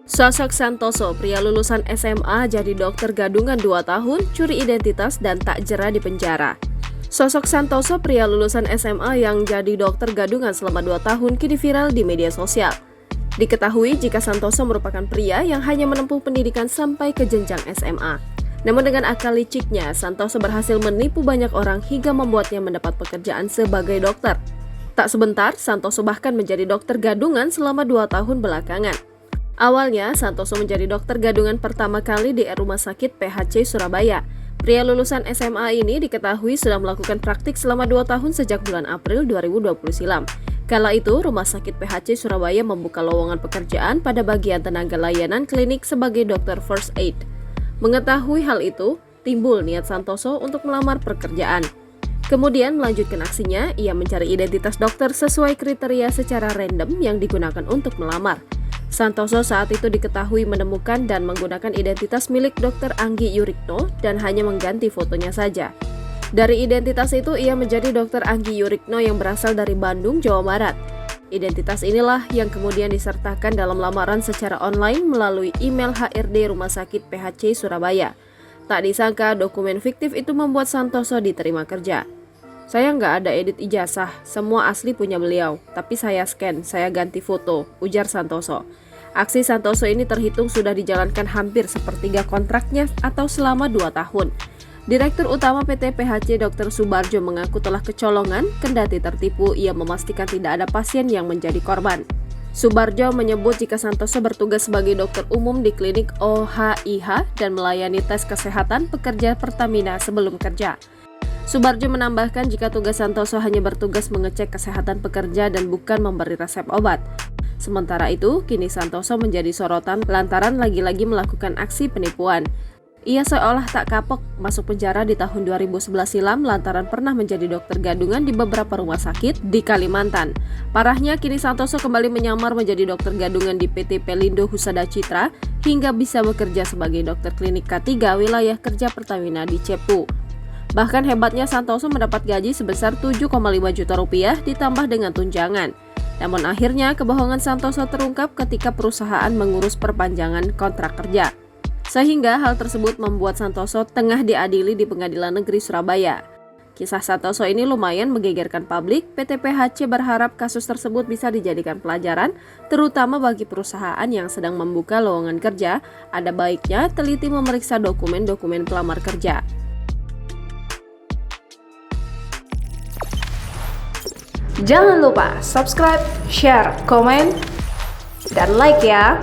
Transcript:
Sosok Santoso, pria lulusan SMA jadi dokter gadungan 2 tahun, curi identitas dan tak jera di penjara. Sosok Santoso, pria lulusan SMA yang jadi dokter gadungan selama 2 tahun kini viral di media sosial. Diketahui jika Santoso merupakan pria yang hanya menempuh pendidikan sampai ke jenjang SMA. Namun dengan akal liciknya, Santoso berhasil menipu banyak orang hingga membuatnya mendapat pekerjaan sebagai dokter. Tak sebentar, Santoso bahkan menjadi dokter gadungan selama 2 tahun belakangan. Awalnya, Santoso menjadi dokter gadungan pertama kali di Rumah Sakit PHC Surabaya. Pria lulusan SMA ini diketahui sudah melakukan praktik selama 2 tahun sejak bulan April 2020 silam. Kala itu, Rumah Sakit PHC Surabaya membuka lowongan pekerjaan pada bagian tenaga layanan klinik sebagai dokter first aid. Mengetahui hal itu, timbul niat Santoso untuk melamar pekerjaan. Kemudian melanjutkan aksinya, ia mencari identitas dokter sesuai kriteria secara random yang digunakan untuk melamar. Santoso saat itu diketahui menemukan dan menggunakan identitas milik Dr. Anggi Yurikno dan hanya mengganti fotonya saja. Dari identitas itu ia menjadi Dr. Anggi Yurikno yang berasal dari Bandung, Jawa Barat. Identitas inilah yang kemudian disertakan dalam lamaran secara online melalui email HRD Rumah Sakit PHC Surabaya. Tak disangka dokumen fiktif itu membuat Santoso diterima kerja. "Saya nggak ada edit ijazah, semua asli punya beliau, tapi saya scan, saya ganti foto," ujar Santoso. Aksi Santoso ini terhitung sudah dijalankan hampir sepertiga kontraknya atau selama 2 tahun. Direktur Utama PT PHC Dr. Subarjo mengaku telah kecolongan, kendati tertipu, ia memastikan tidak ada pasien yang menjadi korban. Subarjo menyebut jika Santoso bertugas sebagai dokter umum di klinik OHIH dan melayani tes kesehatan pekerja Pertamina sebelum kerja. Subarjo menambahkan jika tugas Santoso hanya bertugas mengecek kesehatan pekerja dan bukan memberi resep obat. Sementara itu, kini Santoso menjadi sorotan lantaran lagi-lagi melakukan aksi penipuan. Ia seolah tak kapok masuk penjara di tahun 2011 silam lantaran pernah menjadi dokter gadungan di beberapa rumah sakit di Kalimantan. Parahnya, kini Santoso kembali menyamar menjadi dokter gadungan di PT Pelindo Husada Citra hingga bisa bekerja sebagai dokter klinik K3 wilayah kerja Pertamina di Cepu. Bahkan hebatnya Santoso mendapat gaji sebesar 7,5 juta rupiah ditambah dengan tunjangan. Namun akhirnya kebohongan Santoso terungkap ketika perusahaan mengurus perpanjangan kontrak kerja. Sehingga hal tersebut membuat Santoso tengah diadili di Pengadilan Negeri Surabaya. Kisah Santoso ini lumayan menggegerkan publik. PT PHC berharap kasus tersebut bisa dijadikan pelajaran, terutama bagi perusahaan yang sedang membuka lowongan kerja. Ada baiknya teliti memeriksa dokumen-dokumen pelamar kerja. Jangan lupa subscribe, share, komen, dan like ya!